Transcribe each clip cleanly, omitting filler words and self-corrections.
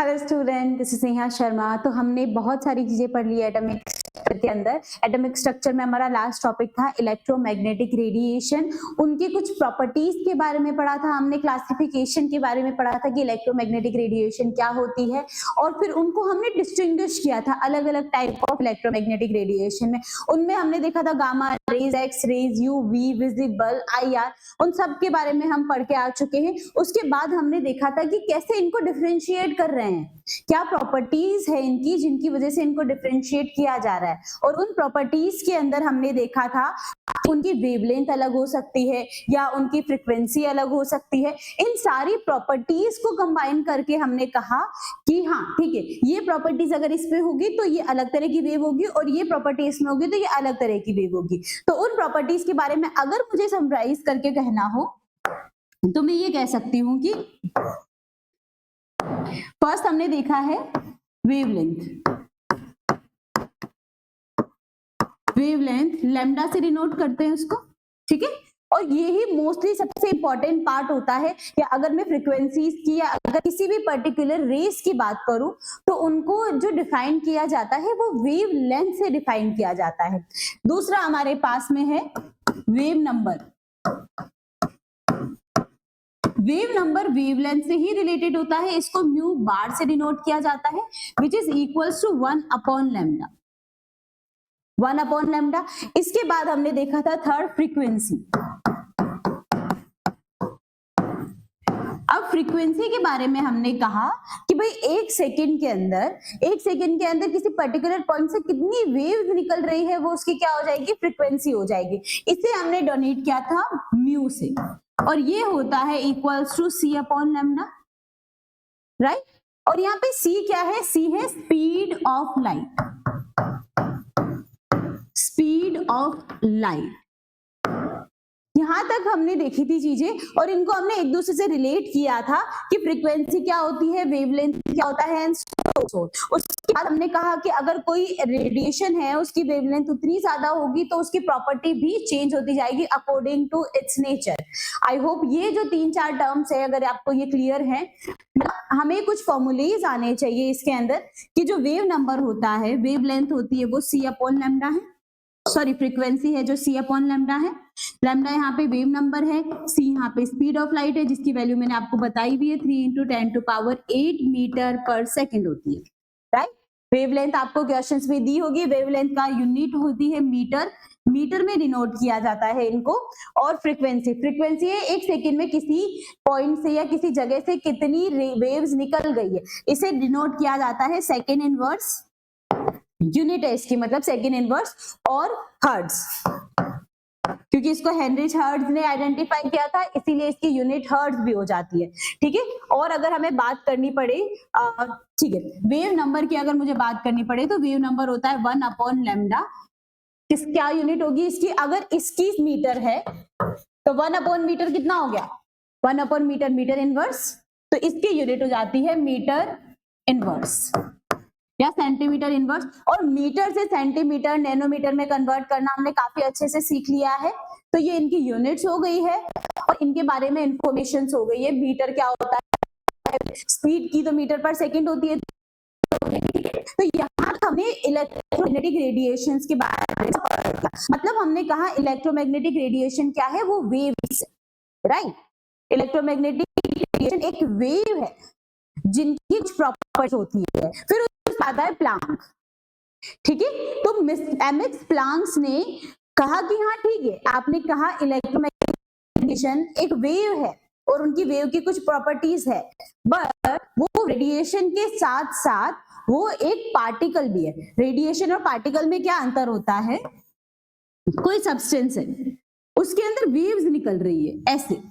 Hello student, this is Neha Sharma. तो हमने बहुत सारी चीजें पढ़ ली एटॉमिक स्ट्रक्चर के अंदर। एटॉमिक स्ट्रक्चर में हमारा लास्ट टॉपिक था इलेक्ट्रोमैग्नेटिक रेडिएशन। उनकी कुछ प्रॉपर्टीज के बारे में पढ़ा था हमने, क्लासिफिकेशन के बारे में पढ़ा था कि इलेक्ट्रोमैग्नेटिक रेडिएशन क्या होती है, और फिर उनको हमने डिस्टिंग्विश किया था अलग अलग टाइप ऑफ इलेक्ट्रोमैग्नेटिक रेडिएशन में। उनमें हमने देखा था gamma rays, X rays, UV, visible, IR, उन सब के बारे में हम पढ़ के आ चुके हैं। उसके बाद हमने देखा था कि कैसे इनको डिफरेंशिएट कर रहे हैं, क्या प्रॉपर्टीज है इनकी जिनकी वजह से इनको डिफरेंशिएट किया जा रहा है। और उन प्रॉपर्टीज के अंदर हमने देखा था उनकी वेवलेंथ अलग हो सकती है या उनकी फ्रीक्वेंसी अलग हो सकती है। इन सारी प्रॉपर्टीज को कंबाइन करके हमने कहा कि हाँ ठीक है, ये प्रॉपर्टीज अगर इसमें होगी तो ये अलग तरह की वेव होगी, और ये प्रॉपर्टी इसमें होगी तो ये अलग तरह की वेव होगी। तो उन प्रॉपर्टीज के बारे में अगर मुझे समराइज करके कहना हो तो मैं ये कह सकती हूँ कि फर्स्ट हमने देखा है वेवलेंथ। वेवलेंथ लैम्डा से डिनोट करते हैं उसको, ठीक है। और ये ही मोस्टली सबसे इंपॉर्टेंट पार्ट होता है कि अगर मैं फ्रीक्वेंसीज की या अगर किसी भी पर्टिकुलर रेस की बात करूं तो उनको जो डिफाइन किया जाता है वो वेव लेंथ से डिफाइन किया जाता है। दूसरा हमारे पास में है wave number. Wave number wavelength से ही रिलेटेड होता है, इसको म्यू बार से डिनोट किया जाता है, which is equals to 1 upon lambda. 1 upon lambda. इसके बाद हमने देखा था थर्ड फ्रीक्वेंसी। अब फ्रीक्वेंसी के बारे में हमने कहा कि भाई एक सेकंड के अंदर किसी पर्टिकुलर पॉइंट से कितनी वेव निकल रही है वो उसकी क्या हो जाएगी, फ्रीक्वेंसी हो जाएगी। इसे हमने डोनेट किया था म्यू से, और ये होता है equals to C upon lambda, right. और यहाँ पे सी क्या है, सी है speed of light. Speed of light. यहां तक हमने देखी थी चीजें, और इनको हमने एक दूसरे से रिलेट किया था कि फ्रीक्वेंसी क्या होती है, वेवलेंथ क्या होता है, एंड सो। उसके बाद हमने कहा कि अगर कोई रेडिएशन है उसकी वेवलेंथ उतनी ज्यादा होगी तो उसकी प्रॉपर्टी भी चेंज होती जाएगी according to its nature. I hope ये जो 3-4 टर्म्स है अगर आपको ये क्लियर है। हमें कुछ फॉर्मूलेज आने चाहिए इसके अंदर कि जो वेव नंबर होता है, वेवलेंथ होती है वो सी अपॉन लैम्डा है, सॉरी फ्रीक्वेंसी है जो सी अपॉन लैम्डा है। लैम्डा यहाँ पे वेव नंबर है, सी यहाँ पे स्पीड ऑफ लाइट है जिसकी वैल्यू मैंने आपको बताई भी है 3 × 10⁸ मीटर पर सेकंड होती है, राइट। वेवलेंथ आपको क्वेश्चंस में दी होगी, वेवलेंथ का यूनिट होती है मीटर, मीटर में डिनोट किया जाता है इनको। और फ्रीक्वेंसी है एक सेकंड में किसी पॉइंट से या किसी जगह से कितनी वेव्स निकल गई है, इसे डिनोट किया जाता है सेकंड इनवर्स। यूनिट है इसकी मतलब सेकंड इनवर्स और हर्ट्ज, क्योंकि इसको हेनरिच हर्ट्ज ने आइडेंटिफाई किया था इसीलिए इसकी यूनिट हर्ट्ज भी हो जाती है, ठीक है। और अगर हमें बात करनी पड़े, ठीक है, वेव नंबर की अगर मुझे बात करनी पड़े तो वेव नंबर होता है 1 अपॉन लैम्डा। किस क्या यूनिट होगी इसकी, अगर इसकी मीटर है तो 1 अपॉन मीटर कितना हो गया, 1 अपॉन मीटर, मीटर इनवर्स, तो इसकी यूनिट हो जाती है मीटर इनवर्स या सेंटीमीटर इनवर्स। और मीटर से सेंटीमीटर, नैनोमीटर में कन्वर्ट करना हमने काफी अच्छे से सीख लिया है। तो ये इनकी यूनिट्स हो गई है और इनके बारे में इंफॉर्मेशन हो गई है। मीटर क्या होता है, स्पीड की तो मीटर पर सेकंड होती है। तो यहाँ हमने इलेक्ट्रोमैग्नेटिक रेडिएशन के बारे में पढ़ा, मतलब हमने कहा इलेक्ट्रोमैग्नेटिक रेडिएशन क्या है, वो वेव्स, राइट। इलेक्ट्रोमैग्नेटिक रेडिएशन एक वेव है जिनकी कुछ प्रॉपर्टीज होती है। फिर आता है प्लांक, ठीक है। तो एमएक्स प्लांक्स ने कहा कि हाँ ठीक है, आपने कहा इलेक्ट्रोमैग्नेटिक रेडिएशन एक वेव है और उनकी वेव की कुछ प्रॉपर्टीज है, बट वो रेडिएशन के साथ साथ वो एक पार्टिकल भी है। रेडिएशन और पार्टिकल में क्या अंतर होता है, कोई सब्सटेंस है उसके अंदर वेव्स निकल रही है ऐसे,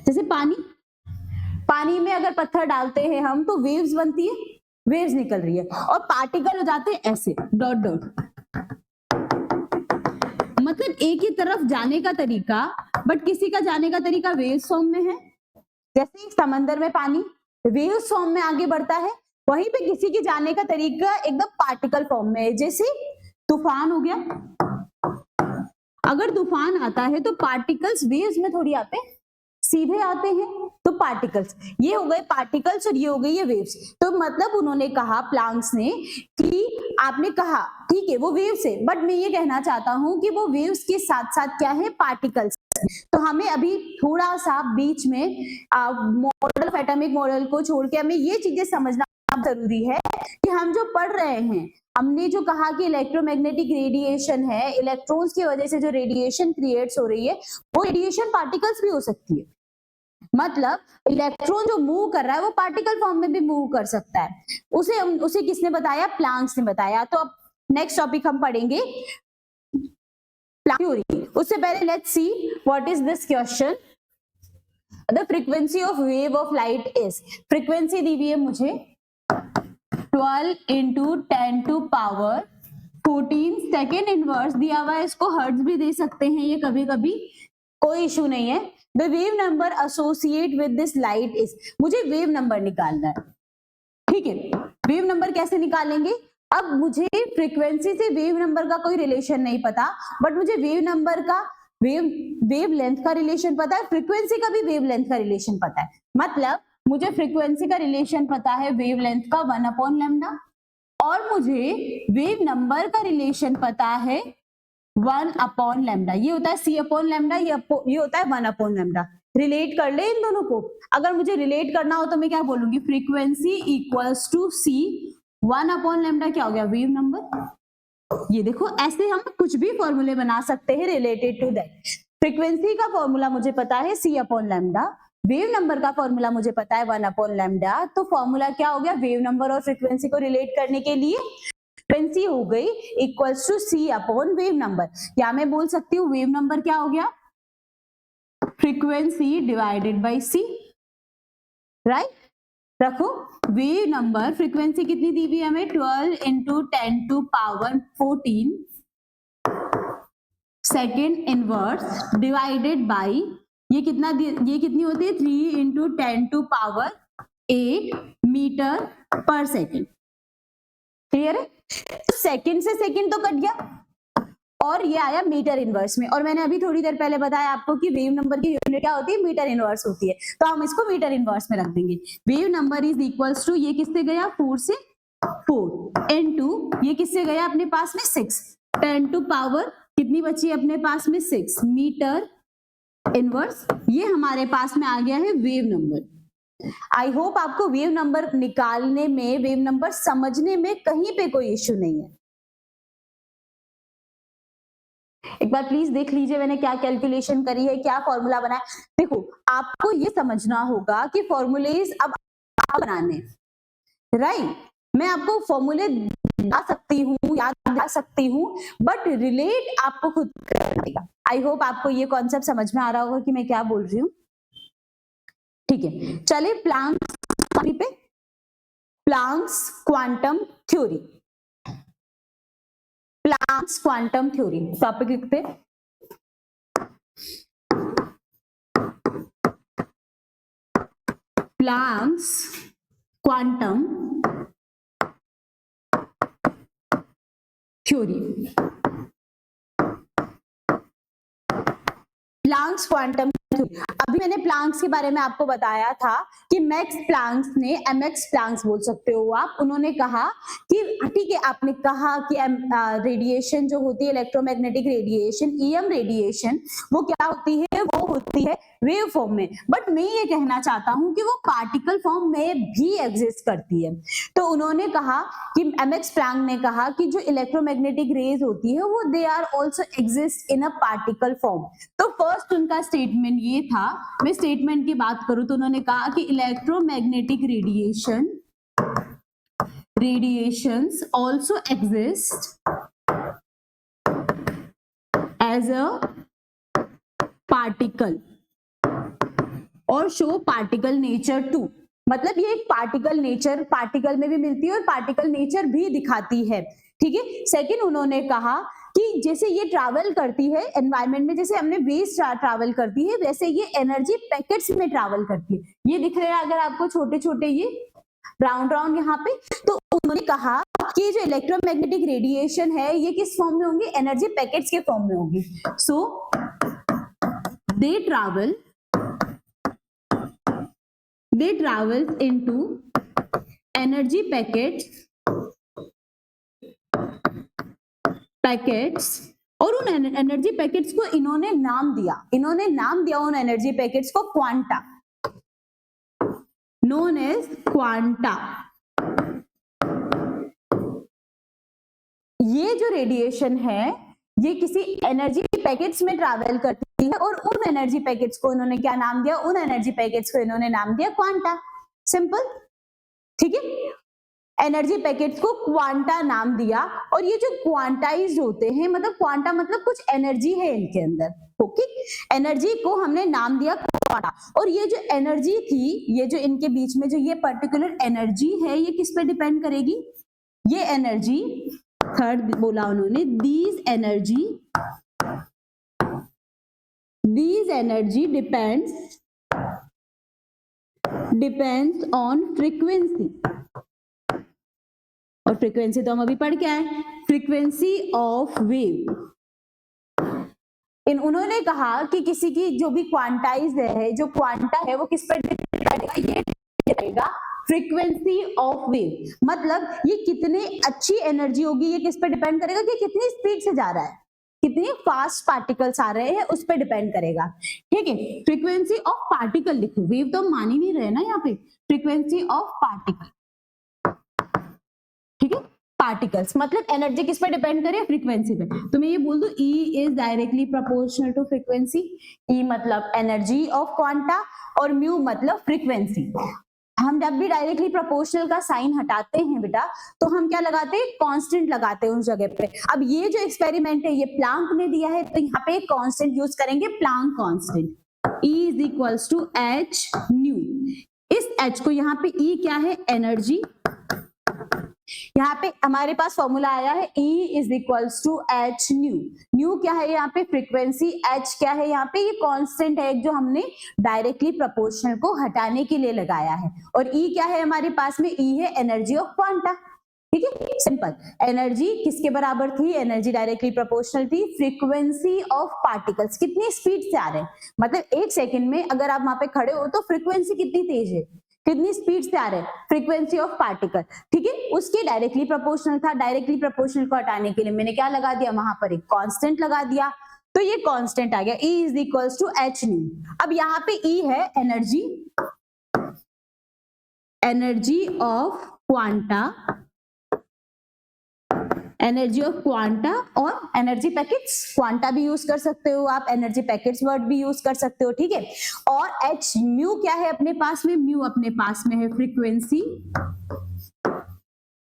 जैसे पानी में अगर पत्थर डालते हैं हम तो वेव्स बनती है, वेव्स निकल रही है, और पार्टिकल हो जाते हैं ऐसे डॉट डॉट। मतलब एक ही तरफ जाने का तरीका, बट किसी का जाने का तरीका वेव्स फॉर्म में है। जैसे समंदर में पानी वेव्स फॉर्म में आगे बढ़ता है, वहीं पे किसी के जाने का तरीका एकदम पार्टिकल फॉर्म में है। जैसे तूफान हो गया, अगर तूफान आता है तो पार्टिकल्स वेव्स में थोड़ी आते हैं, सीधे आते हैं तो पार्टिकल्स, ये हो गए पार्टिकल्स और ये हो गई ये वेव्स। तो मतलब उन्होंने कहा प्लैंक्स ने कि आपने कहा ठीक है वो वेव्स है, बट मैं ये कहना चाहता हूं कि वो वेव्स के साथ साथ क्या है, पार्टिकल्स। तो हमें अभी थोड़ा सा बीच में मॉडल ऑफ एटॉमिक मॉडल को छोड़ के हमें ये चीजें समझना जरूरी है कि हम जो पढ़ रहे हैं, हमने जो कहा कि इलेक्ट्रोमैग्नेटिक रेडिएशन है, इलेक्ट्रॉन्स की वजह से जो रेडिएशन क्रिएट्स हो रही है वो रेडिएशन पार्टिकल्स भी हो सकती है। मतलब इलेक्ट्रॉन जो मूव कर रहा है वो पार्टिकल फॉर्म में भी मूव कर सकता है। उसे किसने बताया, प्लैंक्स ने बताया। तो अब नेक्स्ट टॉपिक हम पढ़ेंगे प्लैंक थ्योरी। उससे पहले let's see what is this question. The frequency of wave of light is, frequency दी हुई है मुझे 12 into 10 to power 14 second inverse दिया हुआ है, इसको हर्ट्ज भी दे सकते हैं ये कभी कभी, कोई इशू नहीं है। The wave number associate with this light is, मुझे वेव नंबर निकालना है, ठीक है। वेव नंबर कैसे निकालेंगे, अब मुझे फ्रीक्वेंसी से वेव नंबर का कोई रिलेशन नहीं पता, बट मुझे वेव नंबर का वेव लेंथ का रिलेशन पता है, फ्रीक्वेंसी का भी वेव लेंथ का रिलेशन पता है। मतलब मुझे फ्रीक्वेंसी का रिलेशन पता है वेव लेंथ का 1/λ, और मुझे वेव नंबर का रिलेशन पता है 1/λ। ये होता है c/λ, ये होता है 1/λ। रिलेट कर ले इन दोनों को। अगर मुझे रिलेट करना हो तो मैं क्या बोलूंगी, फ्रीक्वेंसी इक्वल्स टू c, 1/λ क्या हो गया, वेव नंबर। ये देखो ऐसे हम कुछ भी फॉर्मूले बना सकते हैं रिलेटेड टू दैट। फ्रीक्वेंसी का फॉर्मूला मुझे पता है c/λ, वेव नंबर का फॉर्मूला मुझे पता है 1/λ। तो फॉर्मूला क्या हो गया, वेव नंबर और फ्रीक्वेंसी को रिलेट करने के लिए फ्रीक्वेंसी हो गई इक्वल्स टू c/वेव नंबर, या मैं बोल सकती हूँ वेव नंबर क्या हो गया, frequency divided by c, right. रखो वेव नंबर, फ्रीक्वेंसी कितनी दी हुई है हमें, 12 into 10 to power 14 second inverse divided by ये कितनी होती है, 3 into 10 to power 8 मीटर पर सेकेंड। क्लियर है, सेकेंड से सेकेंड तो कट गया और ये आया मीटर इनवर्स में। और मैंने अभी थोड़ी देर पहले बताया आपको कि वेव नंबर की यूनिट क्या होती है, मीटर इनवर्स होती है, तो हम इसको मीटर इनवर्स में रख देंगे। Wave number is equals to, ये किससे गया 4 से 4 इनटू ये किससे गया अपने पास में 6, 10 to पावर कितनी बची अपने पास में 6 मीटर इनवर्स। ये हमारे पास में आ गया है वेव नंबर। आई होप आपको वेव नंबर निकालने में, वेव नंबर समझने में कहीं पे कोई इश्यू नहीं है। एक बार प्लीज देख लीजिए मैंने क्या कैलकुलेशन करी है, क्या फॉर्मूला बनाया। देखो आपको ये समझना होगा कि फॉर्मूलेज अब बनाने, राइट। मैं आपको फॉर्मूले बता सकती हूँ, याद दिला सकती हूँ, बट रिलेट आपको खुद करना पड़ेगा। आई होप आपको ये कॉन्सेप्ट समझ में आ रहा होगा कि मैं क्या बोल रही हूँ, ठीक है। चलिए प्लैंक्स पे, Planck's quantum theory, Planck's quantum theory topic लिखते, Planck's quantum theory. Planck's quantum theory, अभी मैंने प्लैंक्स के बारे में आपको बताया था कि मैक्स प्लैंक्स ने, एमएक्स प्लैंक्स बोल सकते हो आप, उन्होंने कहा कि ठीक है, आपने कहा कि रेडिएशन जो होती है इलेक्ट्रोमैग्नेटिक रेडिएशन, ईएम रेडिएशन, वो क्या होती है, वो होती है वेव फॉर्म में, बट मैं ये कहना चाहता हूं कि वो पार्टिकल फॉर्म में भी एग्जिस्ट करती है। तो उन्होंने कहा कि एमएक्स प्लैंक ने कहा कि जो इलेक्ट्रोमैग्नेटिक रेज होती है वो they are also exist in a particle form. तो फर्स्ट उनका स्टेटमेंट ये था, मैं स्टेटमेंट की बात करूं तो उन्होंने कहा कि electromagnetic radiations also exist as a particle और शो पार्टिकल नेचर टू। मतलब ये एक पार्टिकल नेचर, पार्टिकल में भी मिलती है और पार्टिकल नेचर भी दिखाती है, ठीक है। सेकंड उन्होंने कहा कि जैसे ये ट्रैवल करती है एनवायरनमेंट में, जैसे हमने वेव ट्रैवल करती है, वैसे ये एनर्जी पैकेट्स में ट्रैवल करती है। ये दिख रहे हैं अगर आपको छोटे छोटे ये राउंड राउंड यहाँ पे। तो उन्होंने कहा कि जो इलेक्ट्रोमैग्नेटिक रेडिएशन है ये किस फॉर्म में होंगी, एनर्जी पैकेट्स के फॉर्म में होगी। So they travel they travels into energy packets और उन एनर्जी पैकेट्स को इन्होंने नाम दिया उन एनर्जी पैकेट्स को क्वांटा, नोन एज क्वांटा। ये जो रेडिएशन है ये किसी एनर्जी पैकेट्स में ट्रैवल करती है और उन एनर्जी पैकेट्स को इन्होंने क्या नाम दिया, उन एनर्जी पैकेट्स को इन्होंने नाम दिया क्वांटा। सिंपल, ठीक है। एनर्जी पैकेट्स को क्वांटा नाम दिया और ये जो क्वांटाइज्ड होते हैं, मतलब क्वांटा मतलब कुछ एनर्जी है इनके अंदर, ओके। एनर्जी को हमने नाम दिया क्वांटा और ये जो एनर्जी थी, ये जो इनके बीच में जो ये पर्टिकुलर एनर्जी है, ये किस पे डिपेंड करेगी? ये एनर्जी, थर्ड बोला उन्होंने, these energy depends on frequency. और फ्रीक्वेंसी तो हम अभी पढ़ के आए, फ्रीक्वेंसी ऑफ वेव। उन्होंने कहा कि किसी की जो भी क्वांटाइज है, जो क्वांटा है, वो किस पर डिपेंड करेगा? ये करेगा फ्रीक्वेंसी ऑफ वेव, मतलब ये कितनी अच्छी एनर्जी होगी, ये किस पर डिपेंड करेगा कि कितनी स्पीड से जा रहा है, कितनी फास्ट पार्टिकल्स आ रहे हैं, उस पर डिपेंड करेगा, ठीक है। फ्रीक्वेंसी ऑफ पार्टिकल लिखो, वेव तो मान ही नहीं रहे ना यहाँ पे, फ्रीक्वेंसी ऑफ पार्टिकल, ठीक है। पार्टिकल्स मतलब एनर्जी किस पे डिपेंड करे? फ्रीक्वेंसी पे। तो मैं ये बोल दूं E is directly proportional to frequency. E मतलब एनर्जी ऑफ क्वांटा और म्यू मतलब फ्रीक्वेंसी। हम जब भी डायरेक्टली प्रोपोर्शनल का साइन हटाते हैं बेटा, तो हम क्या लगाते हैं? कांस्टेंट लगाते हैं उस जगह पे। अब ये जो एक्सपेरिमेंट है ये प्लांक ने दिया है, तो यहाँ पे कांस्टेंट यूज करेंगे, Planck constant. E is equals to H nu. इस H को यहाँ पे E क्या है? एनर्जी। यहाँ पे हमारे पास फॉर्मूला आया है E is equals to H nu. Nu क्या है यहाँ पे? फ्रीक्वेंसी। H क्या है यहाँ पे? ये कांस्टेंट है जो हमने डायरेक्टली प्रोपोर्शनल को हटाने के लिए लगाया है। और E क्या है हमारे पास में? E है एनर्जी ऑफ क्वांटा, ठीक है। सिंपल। एनर्जी किसके बराबर थी? एनर्जी डायरेक्टली प्रोपोर्शनल थी फ्रीक्वेंसी ऑफ पार्टिकल्स। कितनी स्पीड से आ रहे हैं, मतलब 1 सेकेंड में अगर आप वहां पे खड़े हो तो फ्रीक्वेंसी कितनी तेज है, कितनी स्पीड से आ रहे हैं? फ्रीक्वेंसी ऑफ पार्टिकल, ठीक है। उसके डायरेक्टली प्रोपोर्शनल था। डायरेक्टली प्रोपोर्शनल को हटाने के लिए मैंने क्या लगा दिया? वहां पर एक कांस्टेंट लगा दिया, तो ये कांस्टेंट आ गया E is equals to H nu. अब यहाँ पे E है energy of quanta, energy of quanta और एनर्जी पैकेट्स। क्वांटा भी यूज कर सकते हो आप, एनर्जी पैकेट्स वर्ड भी यूज कर सकते हो, ठीक है। और H म्यू क्या है अपने पास में? म्यू अपने पास में है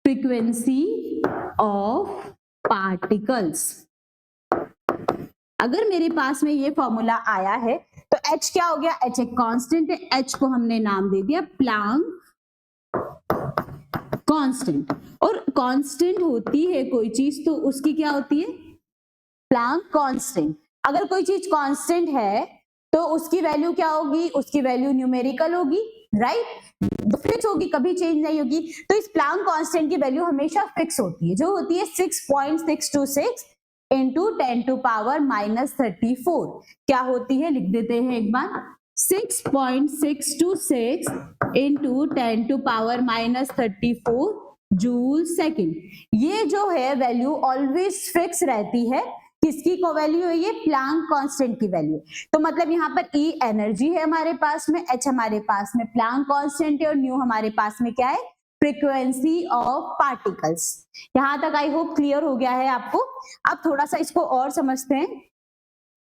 फ्रीक्वेंसी ऑफ पार्टिकल्स। अगर मेरे पास में ये फॉर्मूला आया है तो H क्या हो गया? H एक कांस्टेंट है, H को हमने नाम दे दिया प्लांक कांस्टेंट। और कांस्टेंट होती है कोई चीज तो उसकी क्या होती है? Planck constant. अगर कोई चीज कांस्टेंट है तो उसकी वैल्यू क्या होगी? उसकी वैल्यू न्यूमेरिकल होगी, राइट, फिक्स होगी, कभी चेंज नहीं होगी। तो इस प्लांक कांस्टेंट की वैल्यू हमेशा फिक्स होती है, जो होती है 6.626 इंटू 10 टू पावर -34। क्या होती है? लिख देते हैं एक बार, 6.626 into 10 to power -34 joule second. ये जो है वैल्यू ऑलवेज फिक्स रहती है। किसकी को वैल्यू है? ये प्लांक कांस्टेंट की वैल्यू। तो मतलब यहाँ पर E एनर्जी है हमारे पास में, H हमारे पास में प्लांक कांस्टेंट है और न्यू हमारे पास में क्या है? Frequency of particles. यहां तक आई होप क्लियर हो गया है आपको। अब थोड़ा सा इसको और समझते हैं।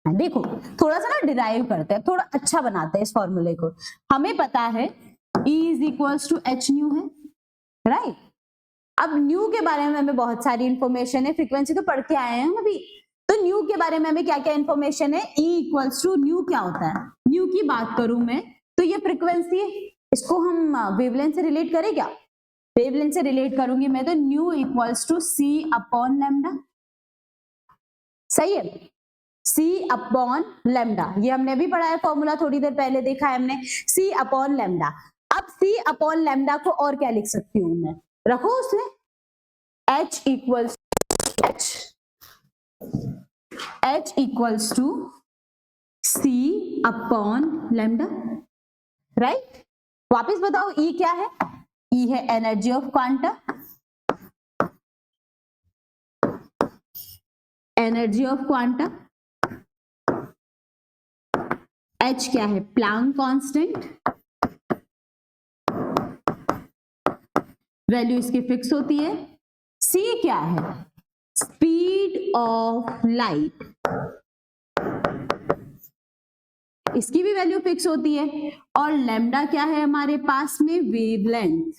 देखो थोड़ा सा ना डिराइव करते हैं, थोड़ा अच्छा बनाते हैं इस फॉर्मूले को। हमें पता है E is equals to H nu है, राइट। अब न्यू के बारे में हमें बहुत सारी इंफॉर्मेशन है, फ्रीक्वेंसी तो पढ़ के आए हैं हम अभी। तो न्यू के बारे में हमें क्या क्या इंफॉर्मेशन है? E इक्वल्स टू न्यू क्या होता है? न्यू की बात करूं मैं तो ये फ्रीक्वेंसी है, इसको हम वेवलेंथ से रिलेट करें क्या? वेवलेंथ से रिलेट करूंगी मैं तो nu equals to C upon lambda, सही है। C अपॉन लैम्डा, ये हमने भी पढ़ा है फॉर्मूला, थोड़ी देर पहले देखा है हमने, C अपॉन लैम्डा। अब C अपॉन लैम्डा को और क्या लिख सकती हूँ मैं? रखो उसमें H equals to C upon lambda, right. वापस बताओ ई क्या है? ई है energy of quanta, energy of quanta. H क्या है? प्लैंक कांस्टेंट, वैल्यू इसकी फिक्स होती है। सी क्या है? स्पीड ऑफ लाइट, इसकी भी वैल्यू फिक्स होती है। और लैम्डा क्या है हमारे पास में? वेवलेंथ।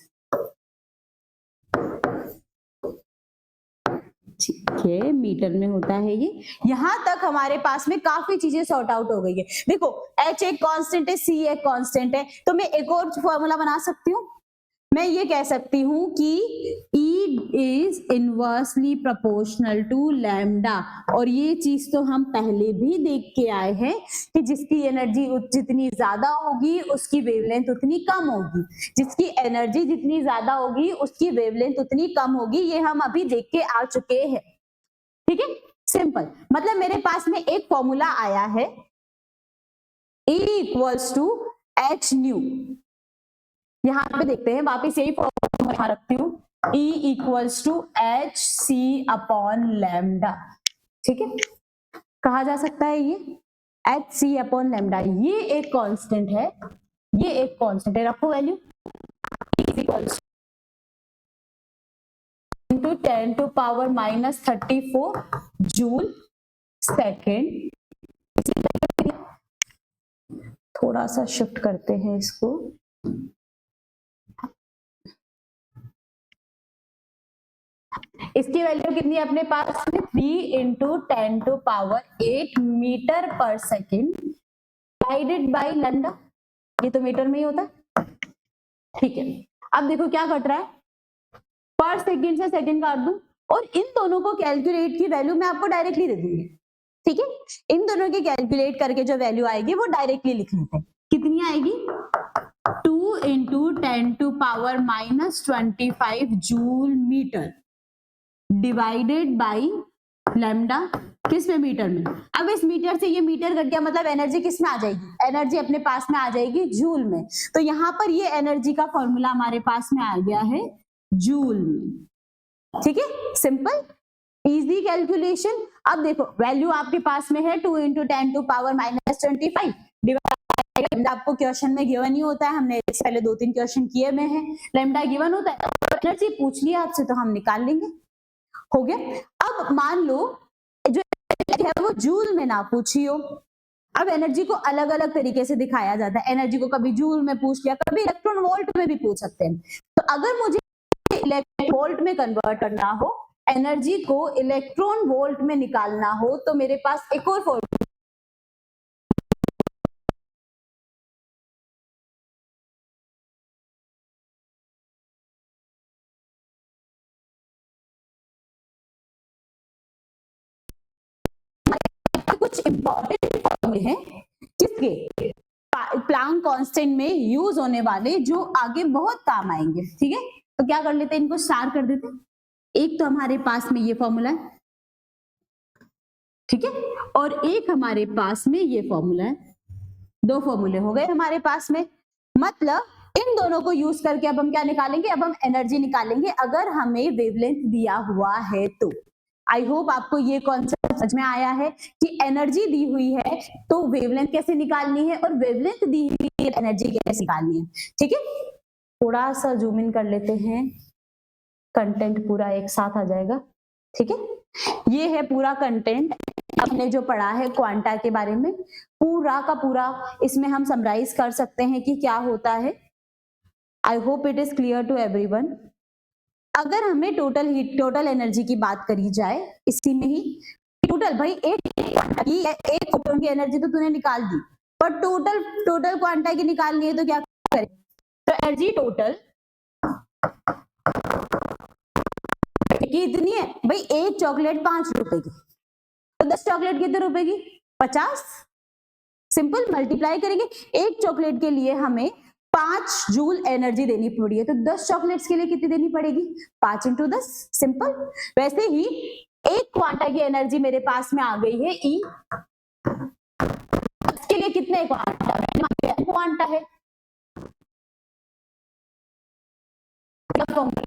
ठीक है, मीटर में होता है ये। यहां तक हमारे पास में काफी चीजें सॉर्ट आउट हो गई है। देखो H एक कांस्टेंट है, C एक कांस्टेंट है, तो मैं एक और फॉर्मूला बना सकती हूँ। मैं ये कह सकती हूं कि E is inversely proportional to lambda. और ये चीज तो हम पहले भी देख के आए हैं कि जिसकी एनर्जी जितनी ज्यादा होगी उसकी वेवलेंथ उतनी कम होगी, जिसकी एनर्जी जितनी ज्यादा होगी उसकी वेवलेंथ उतनी कम होगी। ये हम अभी देख के आ चुके हैं। ठीक है, सिंपल। मतलब मेरे पास में एक फॉर्मूला आया है, E equals to H nu. यहां पे देखते हैं, वापिस यही फॉर्मूला यहां रखती हूँ, E equals to H C upon lambda. ठीक है, कहा जा सकता है ये एच सी अपॉन लैम्डा। ये एक कांस्टेंट है, ये एक कांस्टेंट है, रखो value equals to 10 to power minus 34 joule second. थोड़ा सा शिफ्ट करते हैं इसको। इसकी वैल्यू कितनी है अपने पास में? 3 इंटू 10 टू पावर 8 मीटर पर सेकेंड डिवाइडेड बाई लैम्डा। ये तो मीटर में ही होता है। ठीक है, अब देखो क्या घट रहा है, पर सेकेंड से सेकेंड काट दूं और इन दोनों को कैलकुलेट की वैल्यू मैं आपको डायरेक्टली दे दूंगी। ठीक है, इन दोनों की कैलकुलेट करके जो वैल्यू आएगी वो डायरेक्टली लिख लेते हैं। कितनी आएगी? 2 into 10 to power minus 25 joule metre divided by lambda. किस में? मीटर में। अब इस मीटर से ये मीटर घट गया, मतलब एनर्जी किस में आ जाएगी? एनर्जी अपने पास में आ जाएगी जूल में। तो यहां पर ये एनर्जी का फॉर्मूला हमारे पास में आ गया है जूल में। ठीक है, सिंपल इजी कैलकुलेशन। अब देखो वैल्यू आपके पास में है 2 into 10 to power minus 25 divide, आपको क्वेश्चन में गिवन ही होता है, हमने पहले 2-3 क्वेश्चन किए में है, लैम्डा गिवन होता है। एनर्जी पूछ लिया आपसे तो हम निकाल लेंगे, हो गया। अब मान लो जो है वो जूल में ना पूछी हो। अब एनर्जी को अलग अलग तरीके से दिखाया जाता है, एनर्जी को कभी जूल में पूछ लिया, कभी इलेक्ट्रॉन वोल्ट में भी पूछ सकते हैं। तो अगर मुझे इलेक्ट्रॉन वोल्ट में कन्वर्ट करना हो, एनर्जी को इलेक्ट्रॉन वोल्ट में निकालना हो, तो मेरे पास एक और फॉर्मूला कुछ इंपॉर्टेंट फॉर्मूले हैं जिसके प्लैंक कांस्टेंट में यूज होने वाले, जो आगे बहुत काम आएंगे। ठीक है, तो क्या कर लेते हैं, इनको स्टार कर देते हैं। एक तो हमारे पास में ये फॉर्मूला है, ठीक है, और एक हमारे पास में ये फॉर्मूला है। 2 फॉर्मूले हो गए हमारे पास में। मतलब इन दोनों को यूज करके अब हम क्या निकालेंगे? अब हम एनर्जी निकालेंगे अगर हमें वेवलेंथ दिया हुआ है तो। आई होप आपको ये कॉन्सेप्ट समझ में आया है कि एनर्जी दी हुई है तो वेवलेंथ कैसे निकालनी है और वेवलेंथ दी हुई है एनर्जी कैसे निकालनी है। ठीक है, थोड़ा सा जूम इन कर लेते हैं, कंटेंट पूरा एक साथ आ जाएगा। ठीक है, ये है पूरा कंटेंट आपने जो पढ़ा है क्वांटा के बारे में, पूरा का पूरा इसमें हम समराइज कर सकते हैं कि क्या होता है। I hope it is clear to everyone. अगर हमें टोटल एनर्जी की बात करी जाए, इसी में ही टोटल, भाई एक फोटोन की एनर्जी तो तूने निकाल दी, पर टोटल क्वांटा की निकालनी है तो क्या करें? तो एनर्जी टोटल कितनी है भाई? एक चॉकलेट 5 रुपए की, तो 10 चॉकलेट कितने रुपए की? 50। सिंपल मल्टीप्लाई करेंगे, एक चॉकलेट के लिए हमें 5 जूल एनर्जी देनी पड़ी है, तो 10 चॉकलेट्स के लिए कितनी देनी पड़ेगी? 5 इंटू 10। सिंपल। वैसे ही एक क्वांटा की एनर्जी मेरे पास में आ गई है ई, इसके लिए कितने क्वांटा है? का formula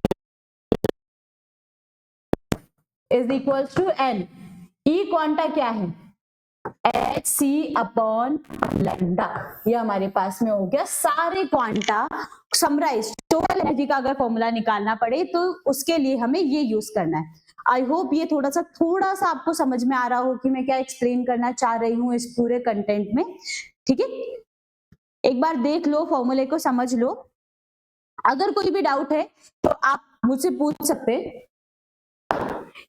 is equals to N, E quanta क्या है एच सी अपॉन लैम्डा। ये हमारे पास में हो गया सारे क्वांटा समराइज। टोटल एनर्जी का अगर फॉर्मूला निकालना पड़े तो उसके लिए हमें ये यूज करना है। आई होप ये थोड़ा सा आपको समझ में आ रहा हो कि मैं क्या एक्सप्लेन करना चाह रही हूँ इस पूरे कंटेंट में। ठीक है, एक बार देख लो, फॉर्मूले को समझ लो। अगर कोई भी डाउट है तो आप मुझसे पूछ सकते हैं।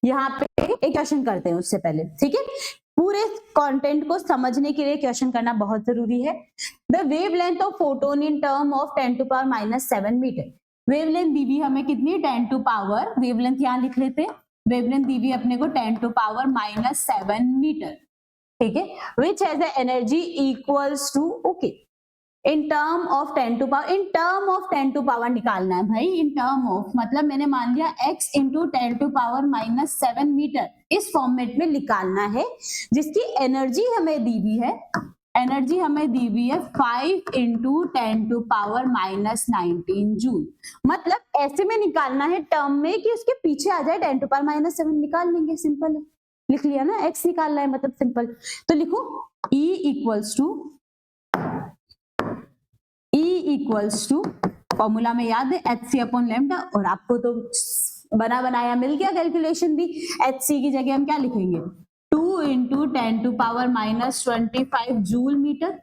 यहाँ पे एक क्वेश्चन करते हैं उससे पहले, ठीक है। पूरे कंटेंट को समझने के लिए क्वेश्चन करना बहुत जरूरी है। The wavelength of photon in term of 10 to power -7 metre. Wavelength दी हुई हमें कितनी 10 टू पावर, वेवलेंथ यहाँ लिख लेते हैं, वेवलेंथ दी हुई अपने को 10 टू पावर -7 मीटर, ठीक है। Which has the energy equals to, okay, in term of 10 to power, in term of 10 to power निकालना है भाई। इन टर्म ऑफ मतलब मैंने मान लिया x into 10 to power -7 metre, इस फॉर्मेट में निकालना है, जिसकी एनर्जी हमें दी हुई है, एनर्जी हमें दी हुई है 5 इंटू 10 टू पावर -19 जूल। मतलब ऐसे में निकालना है टर्म में कि उसके पीछे आ जाए 10 टू पावर -7, निकाल लेंगे, सिंपल है। लिख लिया ना, x निकालना है मतलब सिंपल। तो लिखो E इक्वल्स टू फॉर्मूला में याद है एच सी अपॉन लैम्डा, और आपको तो बना बनाया मिल गया कैलकुलेशन भी। एच सी की जगह हम क्या लिखेंगे 2 into 10 to power -25 joule metre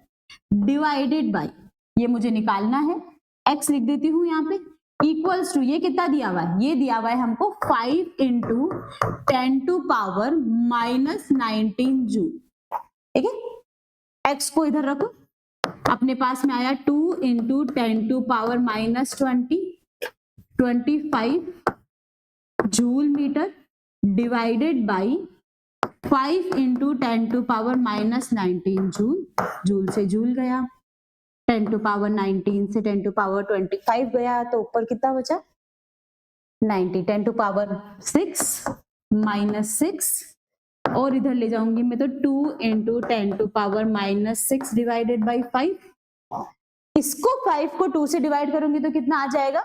divided by, ये मुझे निकालना है, एक्स लिख देती हूँ यहाँ पे, इक्वल्स टू, ये कितना दिया हुआ है, ये दिया हुआ है हमको 5 इंटू 10 टू पावर -19 जूल, ठीक है। एक्स को इधर रखो, अपने पास में आया 2 into 10 to power -25 joule metre divided by 5 into 10 to power -19 joule, joule से जूल गया, 10 टू पावर 19 से 10 टू पावर 25 गया, तो ऊपर कितना बचा 90, 10 टू पावर 6 -6, और इधर ले जाऊंगी मैं तो 2 into 10 to power -6 divided by 5। इसको 5 को 2 से डिवाइड करूंगी तो कितना आ जाएगा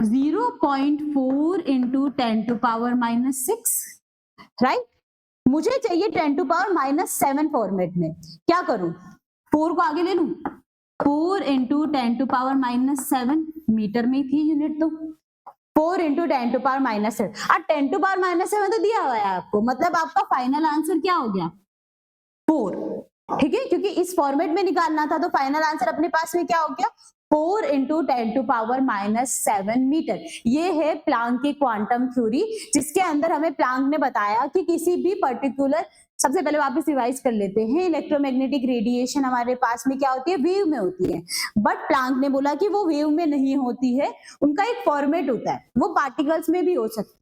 0.4 इंटू 10 टू पावर -6, राइट। मुझे चाहिए 10 टू पावर -7 फॉर्मेट में, क्या करूं 4 को आगे ले लूं, 4 इंटू 10 टू पावर -7, मीटर में थी यूनिट, तो 4 इंटू 10 टू पावर -7, और 10 टू पावर -7 तो दिया हुआ है आपको, मतलब आपका फाइनल आंसर क्या हो गया 4, ठीक है। क्योंकि इस फॉर्मेट में निकालना था तो फाइनल आंसर अपने पास में क्या हो गया 4 इंटू 10 टू पावर -7 मीटर। ये है प्लांक की क्वांटम थ्योरी, जिसके अंदर हमें प्लांक ने बताया कि किसी भी पर्टिकुलर, सबसे पहले वापस रिवाइज कर लेते हैं, इलेक्ट्रोमैग्नेटिक रेडिएशन हमारे पास में क्या होती है वेव में होती है, बट प्लांक ने बोला कि वो वेव में नहीं होती है, उनका एक फॉर्मेट होता है, वो पार्टिकल्स में भी हो सकती है,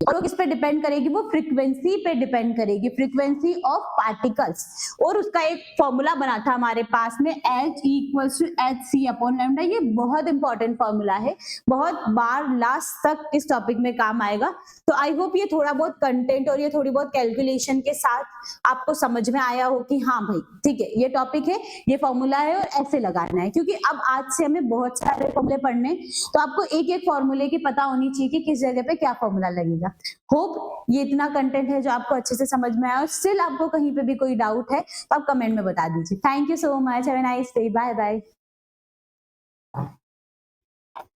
और वो किस पे डिपेंड करेगी, वो फ्रीक्वेंसी पे डिपेंड करेगी, फ्रीक्वेंसी ऑफ पार्टिकल्स। और उसका एक फॉर्मूला बना था हमारे पास में H equals to HC upon lambda. ये बहुत इंपॉर्टेंट फॉर्मूला है, बहुत बार लास्ट तक इस टॉपिक में काम आएगा। तो आई होप ये थोड़ा बहुत कंटेंट और ये थोड़ी बहुत कैलकुलेशन के साथ आपको समझ में आया हो कि हाँ भाई ठीक है, ये टॉपिक है, ये फॉर्मूला है और ऐसे लगाना है। क्योंकि अब आज से हमें बहुत सारे फॉर्मूले पढ़ने, तो आपको एक एक फॉर्मूले की पता होनी चाहिए कि किस जगह पे क्या फॉर्मूला लगेगा। होप ये इतना कंटेंट है जो आपको अच्छे से समझ में आया, और स्टिल आपको कहीं पे भी कोई डाउट है तो आप कमेंट में बता दीजिए। Thank you so much, have a nice day, bye bye.